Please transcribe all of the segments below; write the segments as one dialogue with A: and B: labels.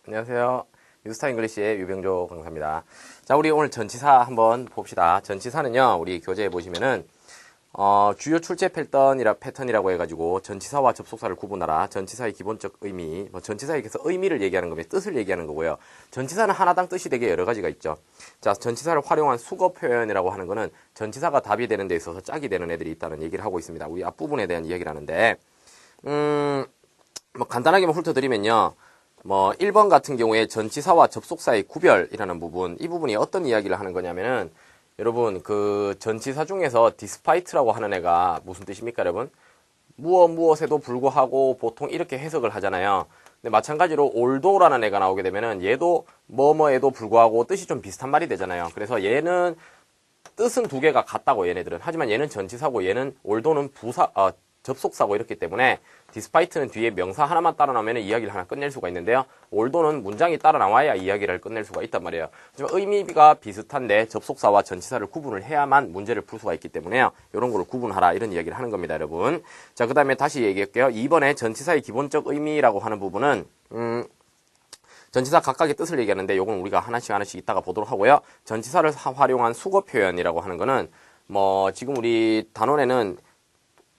A: 안녕하세요. 뉴스타 잉글리시의 유병조 강사입니다. 자, 우리 오늘 전치사 한번 봅시다. 전치사는요, 우리 교재에 보시면은, 주요 출제 패턴이라고 해가지고, 전치사와 접속사를 구분하라. 전치사의 기본적 의미, 전치사에서 의미를 얘기하는 겁니다. 뜻을 얘기하는 거고요. 전치사는 하나당 뜻이 되게 여러 가지가 있죠. 자, 전치사를 활용한 수거 표현이라고 하는 거는 전치사가 답이 되는 데 있어서 짝이 되는 애들이 있다는 얘기를 하고 있습니다. 우리 앞부분에 대한 이야기를 하는데, 간단하게만 훑어드리면요. 1번 같은 경우에 전치사와 접속사의 구별이라는 부분, 이 부분이 어떤 이야기를 하는 거냐면은, 여러분, 그 전치사 중에서 despite라고 하는 애가 무슨 뜻입니까, 여러분? 무엇에도 불구하고 보통 이렇게 해석을 하잖아요. 근데 마찬가지로 although라는 애가 나오게 되면은 얘도 뭐뭐에도 불구하고 뜻이 좀 비슷한 말이 되잖아요. 그래서 얘는 뜻은 두 개가 같다고, 얘네들은. 하지만 얘는 전치사고 얘는 although는 접속사고 이렇기 때문에 despite는 뒤에 명사 하나만 따라 나오면 이야기를 하나 끝낼 수가 있는데요. although는 문장이 따라 나와야 이야기를 끝낼 수가 있단 말이에요. 하지만 의미가 비슷한데 접속사와 전치사를 구분을 해야만 문제를 풀 수가 있기 때문에요. 이런 거를 구분하라, 이런 이야기를 하는 겁니다, 여러분. 자, 그 다음에 다시 얘기할게요. 2번에 전치사의 기본적 의미라고 하는 부분은 전치사 각각의 뜻을 얘기하는데 요건 우리가 하나씩 이따가 보도록 하고요. 전치사를 활용한 수거 표현이라고 하는 거는 지금 우리 단원에는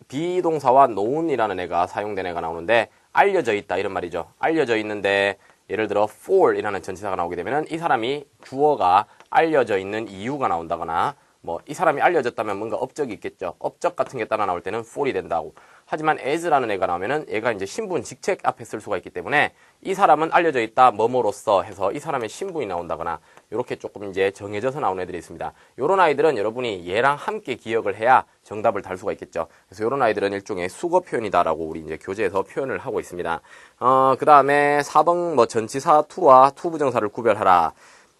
A: 비동사와 known이라는 애가 사용된 애가 나오는데 알려져 있다 이런 말이죠. 알려져 있는데 예를 들어 for이라는 전치사가 나오게 되면은 이 사람이 주어가 알려져 있는 이유가 나온다거나 이 사람이 알려졌다면 뭔가 업적이 있겠죠. 업적 같은 게 따라 나올 때는 for이 된다고. 하지만 as라는 애가 나오면은 얘가 이제 신분, 직책 앞에 쓸 수가 있기 때문에 이 사람은 알려져 있다 뭐뭐로써 해서 이 사람의 신분이 나온다거나 이렇게 조금 이제 정해져서 나오는 애들이 있습니다. 요런 아이들은 여러분이 얘랑 함께 기억을 해야 정답을 달 수가 있겠죠. 그래서 요런 아이들은 일종의 수거 표현이다라고 우리 이제 교재에서 표현을 하고 있습니다. 그 다음에 4번 전치사 to와 to 부정사를 구별하라.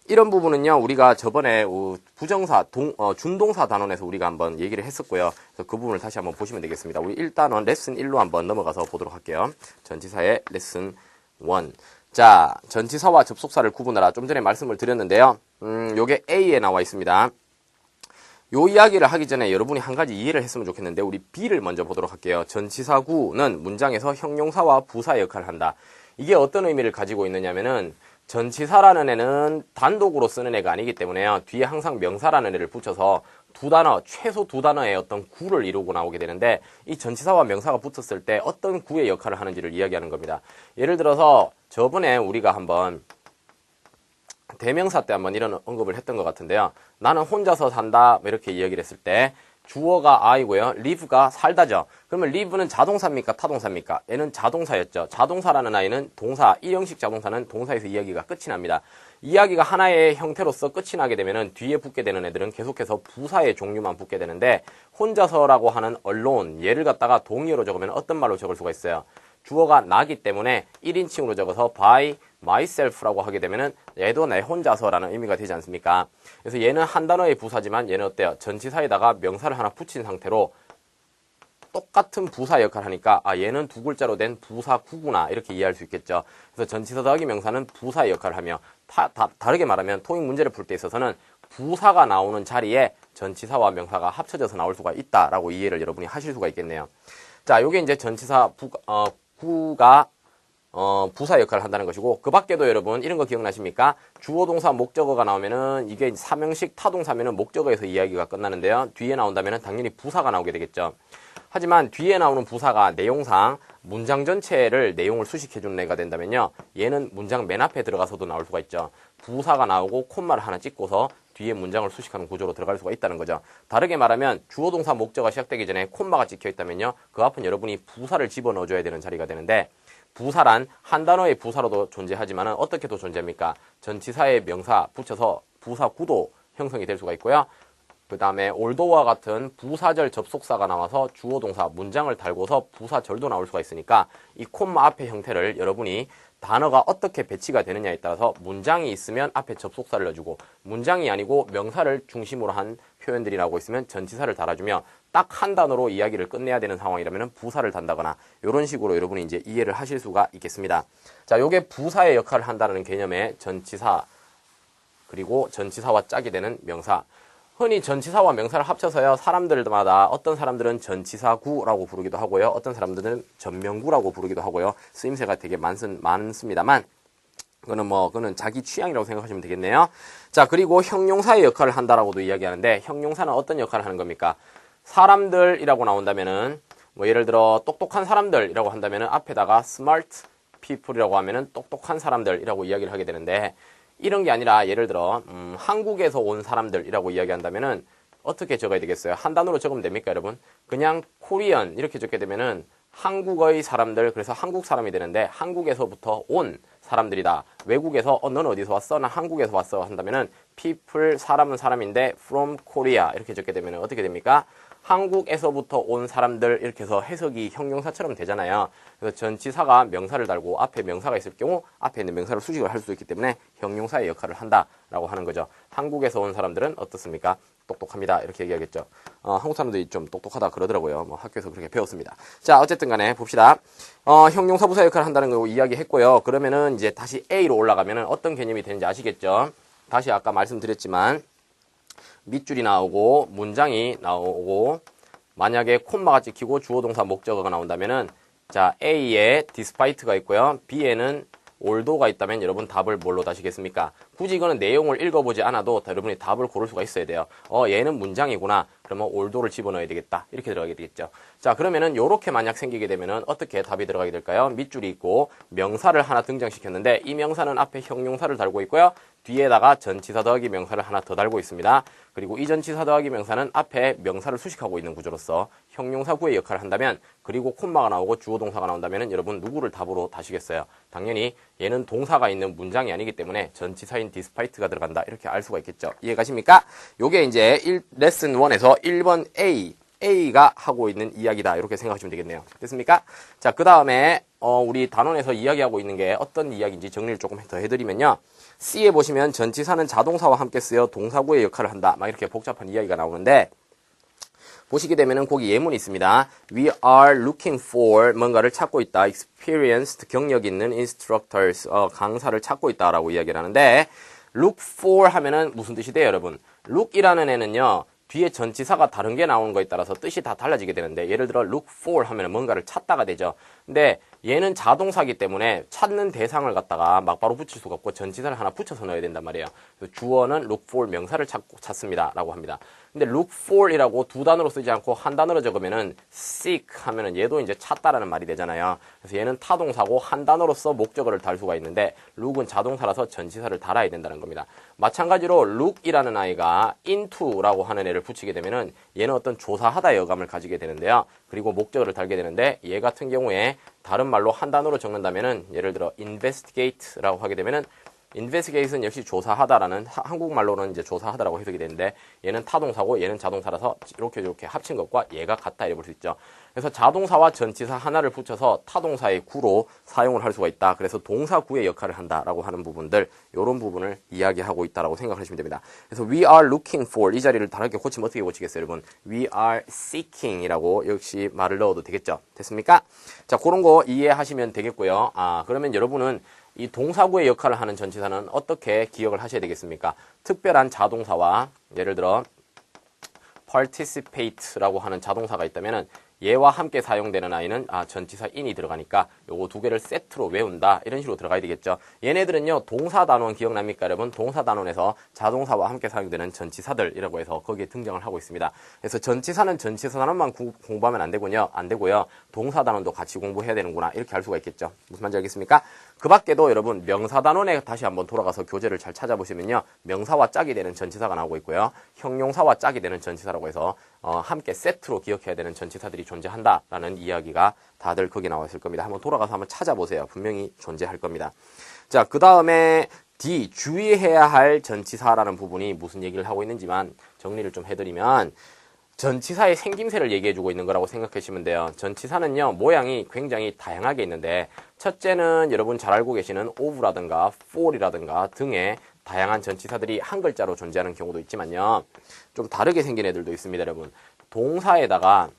A: 이런 부분은요, 우리가 저번에 부정사, 준동사 단원에서 우리가 한번 얘기를 했었고요. 그래서 그 부분을 다시 한번 보시면 되겠습니다. 우리 1단원 레슨 1로 한번 넘어가서 보도록 할게요. 전치사의 레슨 1. 자, 전치사와 접속사를 구분하라. 좀 전에 말씀을 드렸는데요. 요게 A에 나와 있습니다. 요 이야기를 하기 전에 여러분이 한 가지 이해를 했으면 좋겠는데, 우리 B를 먼저 보도록 할게요. 전치사구는 문장에서 형용사와 부사 역할을 한다. 이게 어떤 의미를 가지고 있느냐면은, 전치사라는 애는 단독으로 쓰는 애가 아니기 때문에요. 뒤에 항상 명사라는 애를 붙여서 두 단어, 최소 두 단어의 어떤 구를 이루고 나오게 되는데, 이 전치사와 명사가 붙었을 때 어떤 구의 역할을 하는지를 이야기하는 겁니다. 예를 들어서 저번에 우리가 한번 대명사 때 한번 이런 언급을 했던 것 같은데요. 나는 혼자서 산다 이렇게 이야기를 했을 때 주어가 I고요. live가 살다죠. 그러면 live는 자동사입니까? 타동사입니까? 얘는 자동사였죠. 자동사라는 아이는 동사, 일형식 자동사는 동사에서 이야기가 끝이 납니다. 이야기가 하나의 형태로서 끝이 나게 되면은 뒤에 붙게 되는 애들은 계속해서 부사의 종류만 붙게 되는데, 혼자서라고 하는 alone, 얘를 갖다가 동의어로 적으면 어떤 말로 적을 수가 있어요? 주어가 나기 때문에 1인칭으로 적어서 by myself라고 하게 되면은 얘도 내 혼자서라는 의미가 되지 않습니까? 그래서 얘는 한 단어의 부사지만 얘는 어때요? 전치사에다가 명사를 하나 붙인 상태로 똑같은 부사 역할을 하니까 얘는 두 글자로 된 부사구구나 이렇게 이해할 수 있겠죠. 그래서 전치사 더하기 명사는 부사의 역할을 하며 다르게 말하면 토익 문제를 풀 때 있어서는 부사가 나오는 자리에 전치사와 명사가 합쳐져서 나올 수가 있다라고 이해를 여러분이 하실 수가 있겠네요. 자, 요게 이제 전치사 구가 부사 역할을 한다는 것이고, 그 밖에도 여러분 이런 거 기억나십니까? 주어 동사 목적어가 나오면은 이게 사명식 타동사면은 목적어에서 이야기가 끝나는데요. 뒤에 나온다면은 당연히 부사가 나오게 되겠죠. 하지만 뒤에 나오는 부사가 내용상 문장 전체를 내용을 수식해주는 애가 된다면요, 얘는 문장 맨 앞에 들어가서도 나올 수가 있죠. 부사가 나오고 콤마를 하나 찍고서 뒤에 문장을 수식하는 구조로 들어갈 수가 있다는 거죠. 다르게 말하면 주어 동사 목적어가 시작되기 전에 콤마가 찍혀 있다면요, 그 앞은 여러분이 부사를 집어넣어줘야 되는 자리가 되는데, 부사란 한 단어의 부사로도 존재하지만 어떻게도 존재합니까? 전치사의 명사 붙여서 부사구도 형성이 될 수가 있고요. 그 다음에 although와 같은 부사절 접속사가 나와서 주어 동사 문장을 달고서 부사절도 나올 수가 있으니까 이 콤마 앞의 형태를 여러분이 단어가 어떻게 배치가 되느냐에 따라서 문장이 있으면 앞에 접속사를 넣어주고, 문장이 아니고 명사를 중심으로 한 표현들이 나오고 있으면 전치사를 달아주며, 딱 한 단어로 이야기를 끝내야 되는 상황이라면 부사를 단다거나 이런 식으로 여러분이 이제 이해를 하실 수가 있겠습니다. 자, 요게 부사의 역할을 한다는 개념의 전치사, 그리고 전치사와 짝이 되는 명사. 흔히 전치사와 명사를 합쳐서요, 사람들마다 어떤 사람들은 전치사구라고 부르기도 하고요, 어떤 사람들은 전명구라고 부르기도 하고요, 쓰임새가 되게 많습니다만, 그거는 자기 취향이라고 생각하시면 되겠네요. 자, 그리고 형용사의 역할을 한다라고도 이야기하는데, 형용사는 어떤 역할을 하는 겁니까? 사람들이라고 나온다면은, 예를 들어, 똑똑한 사람들이라고 한다면은, 앞에다가 smart people이라고 하면은, 똑똑한 사람들이라고 이야기를 하게 되는데, 이런 게 아니라, 예를 들어, 한국에서 온 사람들이라고 이야기한다면은, 어떻게 적어야 되겠어요? 한 단어로 적으면 됩니까, 여러분? 그냥 코리안 이렇게 적게 되면은, 한국의 사람들, 그래서 한국 사람이 되는데, 한국에서부터 온 사람들이다. 외국에서 넌 어디서 왔어? 난 한국에서 왔어. 한다면은 people 사람은 사람인데 from Korea 이렇게 적게 되면 어떻게 됩니까? 한국에서부터 온 사람들 이렇게 해서 해석이 형용사처럼 되잖아요. 그래서 전치사가 명사를 달고 앞에 명사가 있을 경우 앞에 있는 명사를 수식을 할 수 있기 때문에 형용사의 역할을 한다라고 하는 거죠. 한국에서 온 사람들은 어떻습니까? 똑똑합니다. 이렇게 얘기하겠죠. 한국 사람들이 좀 똑똑하다 그러더라고요. 학교에서 그렇게 배웠습니다. 자, 어쨌든 간에 봅시다. 형용사 부사 역할을 한다는 거 이야기했고요. 그러면은 이제 다시 A로 올라가면은 어떤 개념이 되는지 아시겠죠? 다시 아까 말씀드렸지만 밑줄이 나오고 문장이 나오고 만약에 콤마가 찍히고 주어 동사 목적어가 나온다면은 자, A에 despite가 있고요. B에는 올도가 있다면 여러분 답을 뭘로 다시겠습니까? 굳이 이거는 내용을 읽어보지 않아도 여러분이 답을 고를 수가 있어야 돼요. 얘는 문장이구나. 그러면 올도를 집어넣어야 되겠다. 이렇게 들어가게 되겠죠. 자, 그러면은 요렇게 만약 생기게 되면은 어떻게 답이 들어가게 될까요? 밑줄이 있고 명사를 하나 등장시켰는데 이 명사는 앞에 형용사를 달고 있고요. 뒤에다가 전치사 더하기 명사를 하나 더 달고 있습니다. 그리고 이 전치사 더하기 명사는 앞에 명사를 수식하고 있는 구조로서 형용사 구의 역할을 한다면 그리고 콤마가 나오고 주어 동사가 나온다면 여러분 누구를 답으로 다시겠어요? 당연히 얘는 동사가 있는 문장이 아니기 때문에 전치사인 despite가 들어간다. 이렇게 알 수가 있겠죠. 이해가십니까? 요게 이제 레슨 1에서 1번 A가 하고 있는 이야기다. 이렇게 생각하시면 되겠네요. 됐습니까? 자, 그 다음에 우리 단원에서 이야기하고 있는 게 어떤 이야기인지 정리를 조금 더 해드리면요. C에 보시면 전치사는 자동사와 함께 쓰여 동사구의 역할을 한다. 막 이렇게 복잡한 이야기가 나오는데 보시게 되면은 거기 예문이 있습니다. We are looking for 뭔가를 찾고 있다. experienced 경력 있는 instructors 강사를 찾고 있다라고 이야기를 하는데 look for 하면은 무슨 뜻이 돼요, 여러분? look이라는 애는요. 뒤에 전치사가 다른 게 나오는 거에 따라서 뜻이 다 달라지게 되는데 예를 들어 look for 하면 뭔가를 찾다가 되죠. 근데 얘는 자동사기 때문에 찾는 대상을 갖다가 막바로 붙일 수가 없고 전치사를 하나 붙여서 넣어야 된단 말이에요. 그래서 주어는 look for 명사를 찾습니다 라고 합니다. 근데 look for이라고 두 단어로 쓰지 않고 한 단어로 적으면은 seek 하면은 얘도 이제 찾다라는 말이 되잖아요. 그래서 얘는 타동사고 한 단어로서 목적어를 달 수가 있는데 look은 자동사라서 전치사를 달아야 된다는 겁니다. 마찬가지로 look이라는 아이가 into라고 하는 애를 붙이게 되면은 얘는 어떤 조사하다의 어감을 가지게 되는데요. 그리고 목적어를 달게 되는데 얘 같은 경우에 다른 말로 한 단어로 적는다면은 예를 들어 investigate라고 하게 되면은 investigate는 역시 조사하다라는 한국말로는 이제 조사하다라고 해석이 되는데 얘는 타동사고 얘는 자동사라서 이렇게 합친 것과 얘가 같다 이래 볼 수 있죠. 그래서 자동사와 전치사 하나를 붙여서 타동사의 구로 사용을 할 수가 있다. 그래서 동사 구의 역할을 한다라고 하는 부분들 이런 부분을 이야기하고 있다라고 생각하시면 됩니다. 그래서 we are looking for 이 자리를 다르게 고치면 어떻게 고치겠어요, 여러분? we are seeking이라고 역시 말을 넣어도 되겠죠. 됐습니까? 자, 그런 거 이해하시면 되겠고요. 그러면 여러분은 이 동사구의 역할을 하는 전치사는 어떻게 기억을 하셔야 되겠습니까? 특별한 자동사와 예를 들어 participate라고 하는 자동사가 있다면은 얘와 함께 사용되는 아이는 전치사 in이 들어가니까 요거 두 개를 세트로 외운다 이런 식으로 들어가야 되겠죠. 얘네들은요 동사 단원 기억납니까 여러분? 동사 단원에서 자동사와 함께 사용되는 전치사들이라고 해서 거기에 등장을 하고 있습니다. 그래서 전치사는 전치사 단원만 공부하면 안 되고요 동사 단원도 같이 공부해야 되는구나 이렇게 할 수가 있겠죠. 무슨 말인지 알겠습니까? 그 밖에도 여러분 명사 단원에 다시 한번 돌아가서 교재를 잘 찾아보시면요 명사와 짝이 되는 전치사가 나오고 있고요 형용사와 짝이 되는 전치사라고 해서 함께 세트로 기억해야 되는 전치사들이 존재한다라는 이야기가 다들 거기 나와 있을 겁니다. 한번 돌아가서 한번 찾아보세요. 분명히 존재할 겁니다. 자, 그 다음에 D, 주의해야 할 전치사라는 부분이 무슨 얘기를 하고 있는지만 정리를 좀 해드리면 전치사의 생김새를 얘기해주고 있는 거라고 생각하시면 돼요. 전치사는요 모양이 굉장히 다양하게 있는데 첫째는 여러분 잘 알고 계시는 of라든가 for이라든가 등의 다양한 전치사들이 한 글자로 존재하는 경우도 있지만요 좀 다르게 생긴 애들도 있습니다. 여러분 동사에다가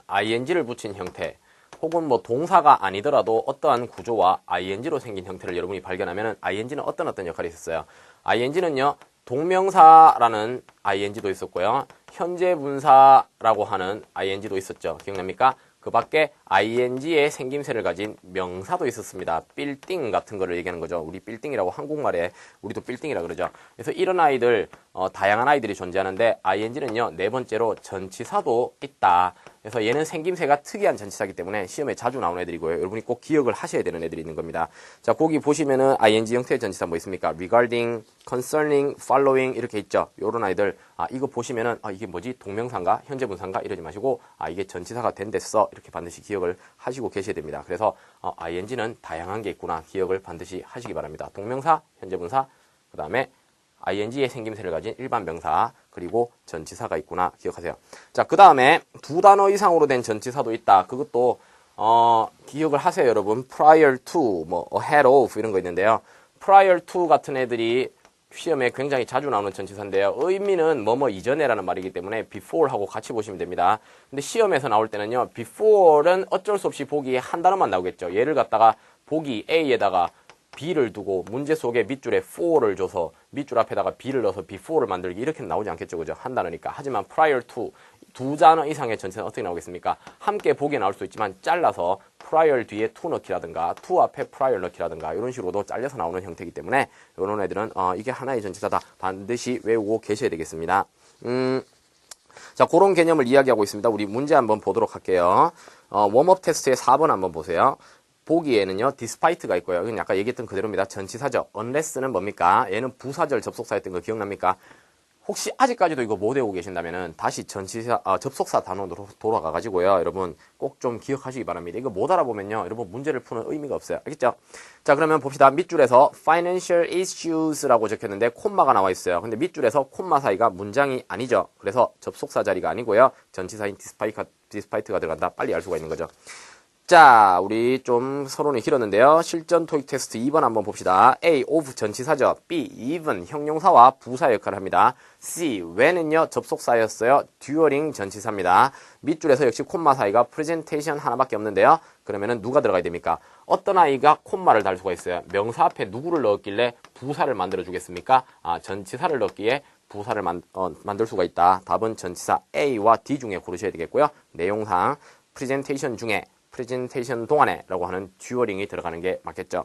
A: ing를 붙인 형태 혹은 뭐 동사가 아니더라도 어떠한 구조와 ing로 생긴 형태를 여러분이 발견하면 ing는 어떤 역할이 있었어요. ing는요 동명사라는 ing도 있었고요 현재 분사라고 하는 ing도 있었죠. 기억납니까? 그 밖에 ing의 생김새를 가진 명사도 있었습니다. 빌딩 같은 거를 얘기하는 거죠. 우리 빌딩이라고 한국말에 우리도 빌딩이라 그러죠. 그래서 이런 아이들, 다양한 아이들이 존재하는데 ing는요, 네 번째로 전치사도 있다. 그래서 얘는 생김새가 특이한 전치사이기 때문에 시험에 자주 나오는 애들이고요. 여러분이 꼭 기억을 하셔야 되는 애들이 있는 겁니다. 자, 거기 보시면은 ing 형태의 전치사 뭐 있습니까? regarding, concerning, following 이렇게 있죠. 요런 아이들, 이거 보시면은 이게 뭐지? 동명사인가? 현재 분사인가? 이러지 마시고 이게 전치사가 된댔어. 이렇게 반드시 기억을 하시고 계셔야 됩니다. 그래서 ing는 다양한 게 있구나. 기억을 반드시 하시기 바랍니다. 동명사, 현재 분사, 그 다음에 ing의 생김새를 가진 일반 명사, 그리고 전치사가 있구나 기억하세요. 자, 그 다음에 두 단어 이상으로 된 전치사도 있다. 그것도 기억을 하세요, 여러분. prior to, 뭐 ahead of 이런 거 있는데요. prior to 같은 애들이 시험에 굉장히 자주 나오는 전치사인데요. 의미는 뭐뭐 이전에라는 말이기 때문에 before하고 같이 보시면 됩니다. 근데 시험에서 나올 때는요, before는 어쩔 수 없이 보기에 한 단어만 나오겠죠. 얘를 갖다가 보기 A에다가 B를 두고 문제 속에 밑줄에 for를 줘서 밑줄 앞에다가 B를 넣어서 before를 만들기 이렇게는 나오지 않겠죠. 그죠? 한 단어니까. 하지만 prior to 두 단어 이상의 전체는 어떻게 나오겠습니까? 함께 보기에 나올 수 있지만 잘라서 prior 뒤에 to 넣기라든가 to 앞에 prior 넣기라든가 이런 식으로도 잘려서 나오는 형태이기 때문에 이런 애들은 이게 하나의 전치사다. 반드시 외우고 계셔야 되겠습니다. 자, 그런 개념을 이야기하고 있습니다. 우리 문제 한번 보도록 할게요. 웜업 테스트의 4번 한번 보세요. 보기에는요, despite가 있고요. 이건 아까 얘기했던 그대로입니다. 전치사죠. unless는 뭡니까? 얘는 부사절 접속사였던 거 기억납니까? 혹시 아직까지도 이거 못 외우고 계신다면은 다시 전치사, 접속사 단원으로 돌아가가지고요. 여러분 꼭 좀 기억하시기 바랍니다. 이거 못 알아보면요. 여러분 문제를 푸는 의미가 없어요. 알겠죠? 자, 그러면 봅시다. 밑줄에서 financial issues라고 적혔는데 콤마가 나와 있어요. 근데 밑줄에서 콤마 사이가 문장이 아니죠. 그래서 접속사 자리가 아니고요. 전치사인 despite가 들어간다. 빨리 알 수가 있는 거죠. 자, 우리 좀 서론이 길었는데요. 실전 토익 테스트 2번 한번 봅시다. A, of 전치사죠. B, even 형용사와 부사 역할을 합니다. C, when은요 접속사였어요. during 전치사입니다. 밑줄에서 역시 콤마 사이가 presentation 하나밖에 없는데요. 그러면은 누가 들어가야 됩니까? 어떤 아이가 콤마를 달 수가 있어요. 명사 앞에 누구를 넣었길래 부사를 만들어 주겠습니까? 전치사를 넣기에 부사를 만들 수가 있다. 답은 전치사 A와 D 중에 고르셔야 되겠고요. 내용상 presentation 중에 프레젠테이션 동안에 라고 하는 듀어링이 들어가는 게 맞겠죠.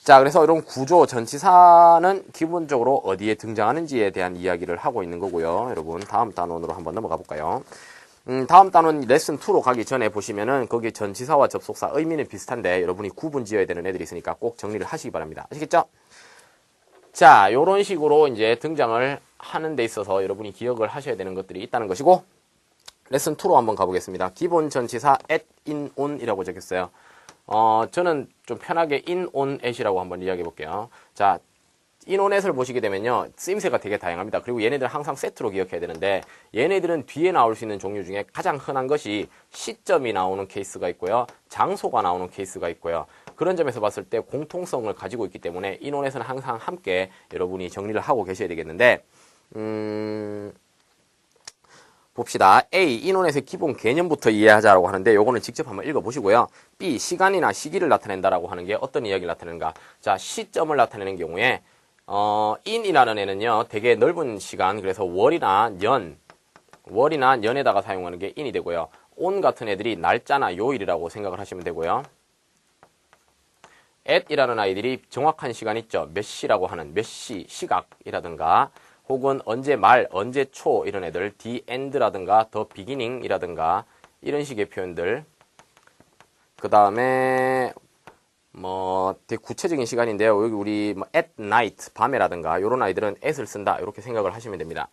A: 자, 그래서 이런 구조 전치사는 기본적으로 어디에 등장하는지에 대한 이야기를 하고 있는 거고요. 여러분 다음 단원으로 한번 넘어가 볼까요? 다음 단원 레슨 2로 가기 전에 보시면은 거기 전치사와 접속사 의미는 비슷한데 여러분이 구분 지어야 되는 애들이 있으니까 꼭 정리를 하시기 바랍니다. 아시겠죠? 자, 요런 식으로 이제 등장을 하는 데 있어서 여러분이 기억을 하셔야 되는 것들이 있다는 것이고, 레슨 2로 한번 가보겠습니다. 기본 전치사 at, in, on 이라고 적혔어요. 저는 좀 편하게 in, on, at이라고 한번 이야기해 볼게요. 자, in, on, at을 보시게 되면요. 쓰임새가 되게 다양합니다. 그리고 얘네들 항상 세트로 기억해야 되는데, 얘네들은 뒤에 나올 수 있는 종류 중에 가장 흔한 것이 시점이 나오는 케이스가 있고요. 장소가 나오는 케이스가 있고요. 그런 점에서 봤을 때 공통성을 가지고 있기 때문에 in, on에서는 항상 함께 여러분이 정리를 하고 계셔야 되겠는데, 봅시다. A, 인원에서 기본 개념부터 이해하자라고 하는데 요거는 직접 한번 읽어보시고요. B, 시간이나 시기를 나타낸다라고 하는 게 어떤 이야기를 나타내는가. 자, 시점을 나타내는 경우에 in이라는 애는요. 되게 넓은 시간, 그래서 월이나 년에다가 사용하는 게 in이 되고요. on 같은 애들이 날짜나 요일이라고 생각을 하시면 되고요. at이라는 아이들이 정확한 시간 있죠. 몇 시라고 하는 몇 시, 시각이라든가 혹은 언제 말, 언제 초 이런 애들, the end라든가 the beginning이라든가 이런 식의 표현들. 그 다음에 뭐 되게 구체적인 시간인데요. 여기 우리 뭐 at night, 밤에라든가 이런 아이들은 at을 쓴다 이렇게 생각을 하시면 됩니다.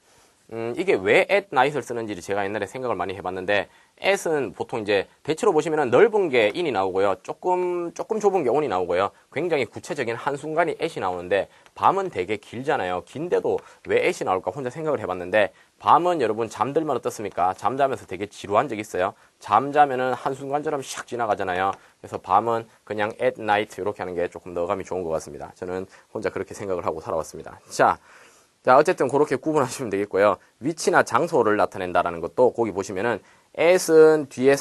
A: 이게 왜 at night을 쓰는지 제가 옛날에 생각을 많이 해봤는데, at은 보통 이제 대체로 보시면은 넓은 게 in이 나오고요. 조금 좁은 게 on이 나오고요. 굉장히 구체적인 한순간이 at이 나오는데, 밤은 되게 길잖아요. 긴데도 왜 at이 나올까 혼자 생각을 해봤는데, 밤은 여러분 잠들면 어떻습니까? 잠자면서 되게 지루한 적 있어요? 잠자면은 한순간처럼 샥 지나가잖아요. 그래서 밤은 그냥 at night 이렇게 하는 게 조금 더 어감이 좋은 것 같습니다. 저는 혼자 그렇게 생각을 하고 살아왔습니다. 자, 어쨌든 그렇게 구분하시면 되겠고요. 위치나 장소를 나타낸다라는 것도 거기 보시면은 at은 뒤에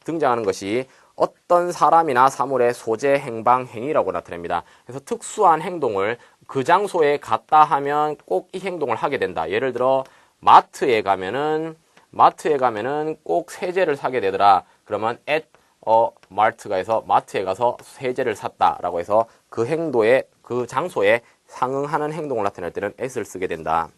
A: 등장하는 것이 어떤 사람이나 사물의 소재, 행방, 행위라고 나타냅니다. 그래서 특수한 행동을 그 장소에 갔다 하면 꼭 이 행동을 하게 된다. 예를 들어 마트에 가면은 꼭 세제를 사게 되더라. 그러면 at a mart가 해서 마트에 가서 세제를 샀다라고 해서 그 행도에 그 장소에 상응하는 행동을 나타낼 때는 at을 쓰게 된다.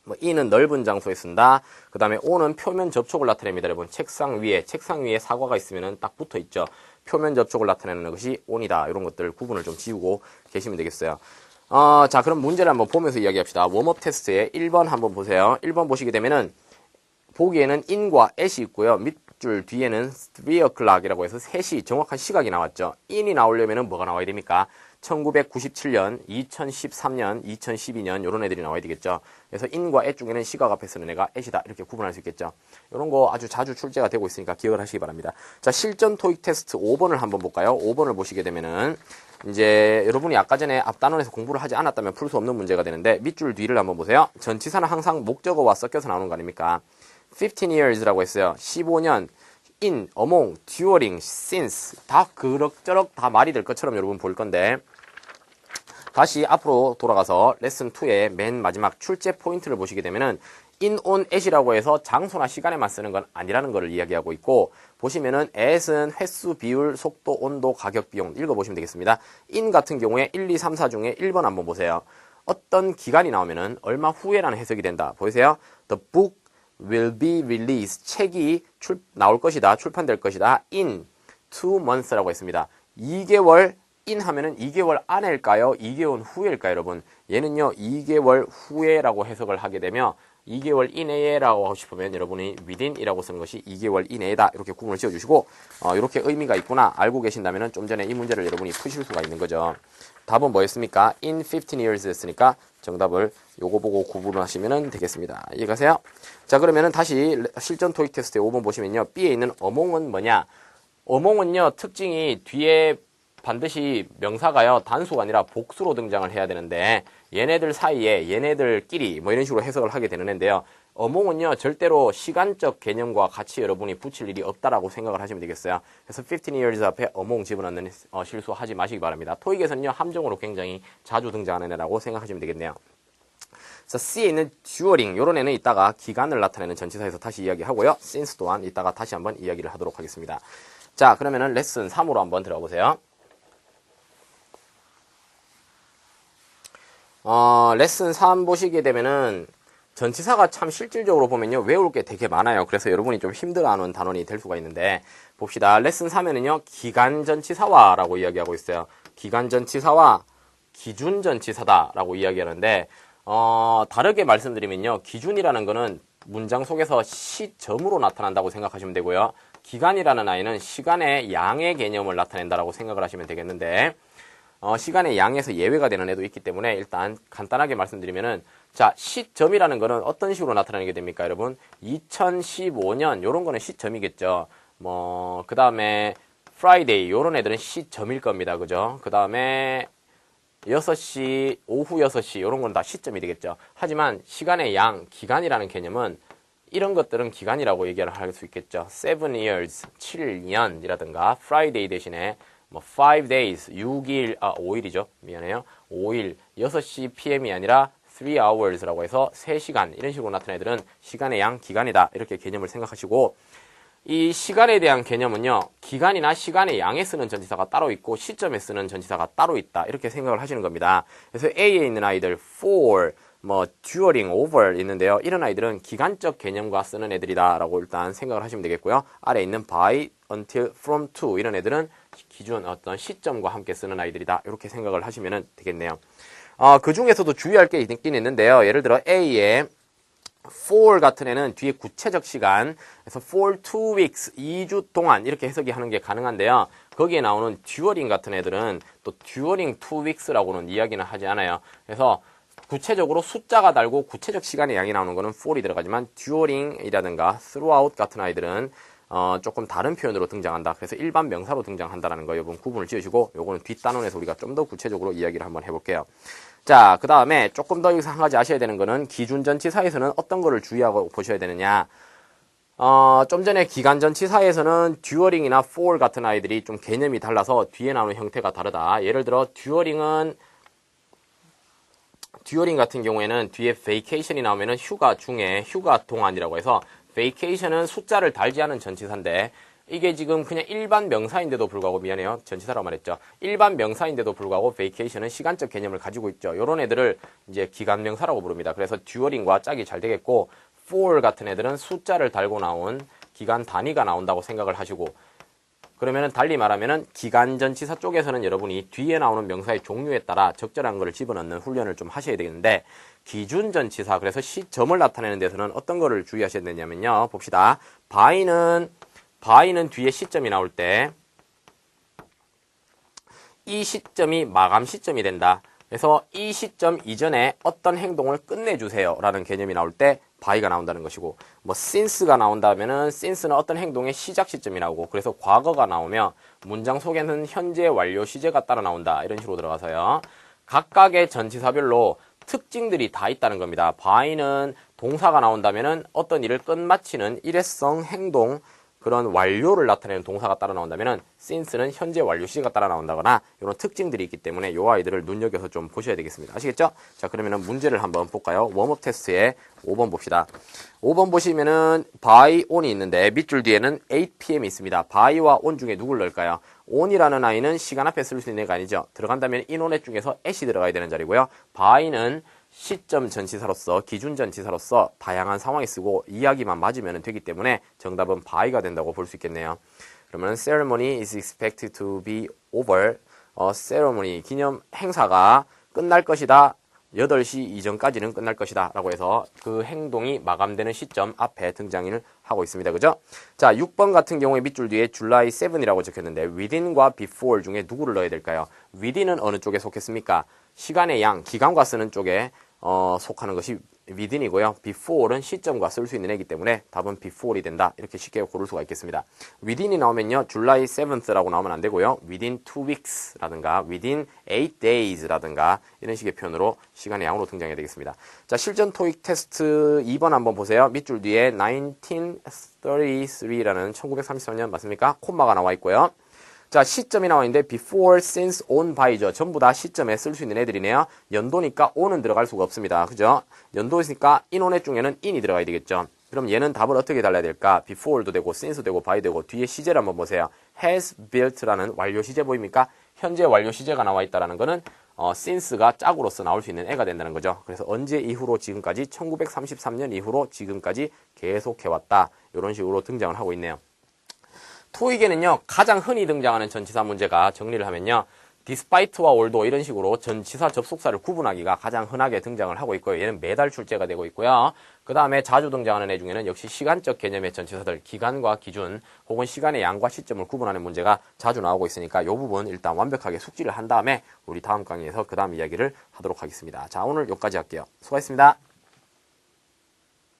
A: 뭐 in은 넓은 장소에 쓴다. 그 다음에 on은 표면 접촉을 나타냅니다. 여러분 책상 위에 사과가 있으면 딱 붙어 있죠. 표면 접촉을 나타내는 것이 on이다. 이런 것들 구분을 좀 지우고 계시면 되겠어요. 자, 그럼 문제를 한번 보면서 이야기합시다. 웜업 테스트에 1번 한번 보세요. 1번 보시게 되면은 보기에는 in과 at이 있고요. 밑줄 뒤에는 3 o'clock이라고 해서 3시 정확한 시각이 나왔죠. in이 나오려면은 뭐가 나와야 됩니까? 1997년, 2013년, 2012년 이런 애들이 나와야 되겠죠. 그래서 in과 at 중에는 시각 앞에 쓰는 애가 at이다. 이렇게 구분할 수 있겠죠. 이런 거 아주 자주 출제가 되고 있으니까 기억을 하시기 바랍니다. 자, 실전 토익 테스트 5번을 한번 볼까요? 5번을 보시게 되면은 이제 여러분이 아까 전에 앞단원에서 공부를 하지 않았다면 풀 수 없는 문제가 되는데 밑줄 뒤를 한번 보세요. 전치사는 항상 목적어와 섞여서 나오는 거 아닙니까? 15 years라고 했어요. 15년, in, among, during, since 다 그럭저럭 다 말이 될 것처럼 여러분 볼 건데 다시 앞으로 돌아가서 레슨 2의 맨 마지막 출제 포인트를 보시게 되면은 in, on, at이라고 해서 장소나 시간에만 쓰는 건 아니라는 것을 이야기하고 있고 보시면은 at은 횟수, 비율, 속도, 온도, 가격, 비용 읽어보시면 되겠습니다. in 같은 경우에 1, 2, 3, 4 중에 1번 한번 보세요. 어떤 기간이 나오면은 얼마 후에라는 해석이 된다. 보이세요? The book will be released. 책이 나올 것이다. 출판될 것이다. in 2 months라고 했습니다. 2개월 in 하면은 2개월 안일까요? 2개월 후일까요, 여러분? 얘는요, 2개월 후에라고 해석을 하게 되면 2개월 이내에라고 하고 싶으면 여러분이 within이라고 쓰는 것이 2개월 이내에다. 이렇게 구분을 지어주시고 이렇게 의미가 있구나 알고 계신다면 좀 전에 이 문제를 여러분이 푸실 수가 있는 거죠. 답은 뭐였습니까? in 15 years 했으니까 정답을 요거 보고 구분하시면 되겠습니다. 이해가세요? 자, 그러면은 다시 실전 토익 테스트에 5번 보시면요. B에 있는 among은 뭐냐? among은요, 특징이 뒤에 반드시 명사가요, 단수가 아니라 복수로 등장을 해야 되는데 얘네들 사이에 얘네들끼리 뭐 이런 식으로 해석을 하게 되는 앤데요. among은요, 절대로 시간적 개념과 같이 여러분이 붙일 일이 없다라고 생각을 하시면 되겠어요. 그래서 15 years 앞에 among 집어넣는 실수하지 마시기 바랍니다. 토익에서는요, 함정으로 굉장히 자주 등장하는 애라고 생각하시면 되겠네요. 자, C에 있는 during 요런 애는 이따가 기간을 나타내는 전치사에서 다시 이야기하고요. since 또한 이따가 다시 한번 이야기를 하도록 하겠습니다. 자, 그러면은 레슨 3으로 한번 들어가 보세요. 레슨 3 보시게 되면은 전치사가 참 실질적으로 보면요, 외울 게 되게 많아요. 그래서 여러분이 좀 힘들어하는 단원이 될 수가 있는데 봅시다. 레슨 3에는요, 기간 전치사와라고 이야기하고 있어요. 기간 전치사와 기준 전치사다라고 이야기하는데 다르게 말씀드리면요, 기준이라는 거는 문장 속에서 시점으로 나타난다고 생각하시면 되고요. 기간이라는 아이는 시간의 양의 개념을 나타낸다라고 생각을 하시면 되겠는데 시간의 양에서 예외가 되는 애도 있기 때문에 일단 간단하게 말씀드리면은 자, 시점이라는 거는 어떤 식으로 나타나게 됩니까, 여러분? 2015년 요런 거는 시점이겠죠. 뭐 그 다음에 Friday 요런 애들은 시점일 겁니다. 그죠? 그 다음에 6시, 오후 6시 요런 건 다 시점이 되겠죠. 하지만 시간의 양, 기간이라는 개념은 이런 것들은 기간이라고 얘기를 할 수 있겠죠. 7 years, 7년이라든가 Friday 대신에 뭐 5 days, 6일, 5일이죠. 미안해요. 5일, 6시 PM이 아니라 3 hours라고 해서 3시간 이런 식으로 나타낸 애들은 시간의 양, 기간이다. 이렇게 개념을 생각하시고 이 시간에 대한 개념은요, 기간이나 시간의 양에 쓰는 전치사가 따로 있고 시점에 쓰는 전치사가 따로 있다. 이렇게 생각을 하시는 겁니다. 그래서 A에 있는 아이들 for, 뭐 during, over 있는데요. 이런 아이들은 기간적 개념과 쓰는 애들이다 라고 일단 생각을 하시면 되겠고요. 아래에 있는 by, until, from, to 이런 애들은 기준 어떤 시점과 함께 쓰는 아이들이다. 이렇게 생각을 하시면 되겠네요. 그 중에서도 주의할 게 있긴 있는데요. 예를 들어 A에 for 같은 애는 뒤에 구체적 시간, 그래서 for 2 weeks, 2주 동안 이렇게 해석이 하는 게 가능한데요. 거기에 나오는 during 같은 애들은 또 during 2 weeks라고는 이야기는 하지 않아요. 그래서 구체적으로 숫자가 달고 구체적 시간의 양이 나오는 거는 for이 들어가지만 during이라든가 throughout 같은 아이들은 조금 다른 표현으로 등장한다. 그래서 일반 명사로 등장한다라는 거 여러분 구분을 지으시고 요거는 뒷단원에서 우리가 좀 더 구체적으로 이야기를 한번 해볼게요. 자, 그 다음에 조금 더 여기서 한 가지 아셔야 되는 거는 기준전치사에서는 어떤 거를 주의하고 보셔야 되느냐. 좀 전에 기간전치사에서는 during이나 for 같은 아이들이 좀 개념이 달라서 뒤에 나오는 형태가 다르다. 예를 들어 during 같은 경우에는 뒤에 vacation이 나오면은 휴가 중에 휴가 동안이라고 해서 vacation은 숫자를 달지 않은 전치사인데 이게 지금 그냥 일반 명사인데도 불구하고, 미안해요. 전치사라고 말했죠. 일반 명사인데도 불구하고 vacation은 시간적 개념을 가지고 있죠. 요런 애들을 이제 기간 명사라고 부릅니다. 그래서 듀어링과 짝이 잘 되겠고, for 같은 애들은 숫자를 달고 나온 기간 단위가 나온다고 생각을 하시고, 그러면은 달리 말하면은 기간 전치사 쪽에서는 여러분이 뒤에 나오는 명사의 종류에 따라 적절한 것을 집어넣는 훈련을 좀 하셔야 되겠는데, 기준 전치사, 그래서 시점을 나타내는 데서는 어떤 거를 주의하셔야 되냐면요. 봅시다. by는 뒤에 시점이 나올 때 이 시점이 마감 시점이 된다. 그래서 이 시점 이전에 어떤 행동을 끝내주세요 라는 개념이 나올 때 by가 나온다는 것이고, 뭐 since가 나온다면은 since는 어떤 행동의 시작 시점이 나오고, 그래서 과거가 나오며 문장 속에는 현재 완료 시제가 따라 나온다, 이런 식으로 들어가서요. 각각의 전치사별로 특징들이 다 있다는 겁니다. by는 동사가 나온다면은 어떤 일을 끝마치는 일회성 행동, 그런 완료를 나타내는 동사가 따라 나온다면은 since는 현재 완료 시제가 따라 나온다거나 이런 특징들이 있기 때문에 이 아이들을 눈여겨서 좀 보셔야 되겠습니다. 아시겠죠? 자, 그러면은 문제를 한번 볼까요? 웜업 테스트에 5번 봅시다. 5번 보시면은 by on이 있는데 밑줄 뒤에는 8pm이 있습니다. by와 on 중에 누굴 넣을까요? on이라는 아이는 시간 앞에 쓸 수 있는 애가 아니죠. 들어간다면 inon의 중에서 at이 들어가야 되는 자리고요. by는 시점 전치사로서, 기준 전치사로서 다양한 상황에 쓰고 이야기만 맞으면 되기 때문에 정답은 by가 된다고 볼 수 있겠네요. 그러면 ceremony is expected to be over. ceremony, 기념 행사가 끝날 것이다. 8시 이전까지는 끝날 것이다 라고 해서 그 행동이 마감되는 시점 앞에 등장을 하고 있습니다. 그죠? 자, 6번 같은 경우에 밑줄 뒤에 July 7이라고 적혔는데 within과 before 중에 누구를 넣어야 될까요? within은 어느 쪽에 속했습니까? 시간의 양, 기간과 쓰는 쪽에 속하는 것이 within이고요. before는 시점과 쓸 수 있는 애기 때문에 답은 before이 된다. 이렇게 쉽게 고를 수가 있겠습니다. within이 나오면요. July 7th라고 나오면 안 되고요. within 2 weeks라든가 within 8 days라든가 이런 식의 표현으로 시간의 양으로 등장해야 되겠습니다. 자, 실전 토익 테스트 2번 한번 보세요. 밑줄 뒤에 1933라는 1933년 맞습니까? 콤마가 나와 있고요. 자, 시점이 나와 있는데 before, since, on, by죠. 전부 다 시점에 쓸 수 있는 애들이네요. 연도니까 on은 들어갈 수가 없습니다. 그죠? 연도니까 inon의 중에는 in이 들어가야 되겠죠. 그럼 얘는 답을 어떻게 달라야 될까? before도 되고, since도 되고, by 되고, 뒤에 시제를 한번 보세요. has built라는 완료 시제 보입니까? 현재 완료 시제가 나와 있다는 거는 since가 짝으로서 나올 수 있는 애가 된다는 거죠. 그래서 언제 이후로 지금까지 1933년 이후로 지금까지 계속 해왔다. 이런 식으로 등장을 하고 있네요. 토익에는요, 가장 흔히 등장하는 전치사 문제가 정리를 하면요, despite와 although 이런 식으로 전치사 접속사를 구분하기가 가장 흔하게 등장을 하고 있고요. 얘는 매달 출제가 되고 있고요. 그 다음에 자주 등장하는 애 중에는 역시 시간적 개념의 전치사들, 기간과 기준 혹은 시간의 양과 시점을 구분하는 문제가 자주 나오고 있으니까 이 부분 일단 완벽하게 숙지를 한 다음에 우리 다음 강의에서 그 다음 이야기를 하도록 하겠습니다. 자, 오늘 여기까지 할게요. 수고하셨습니다.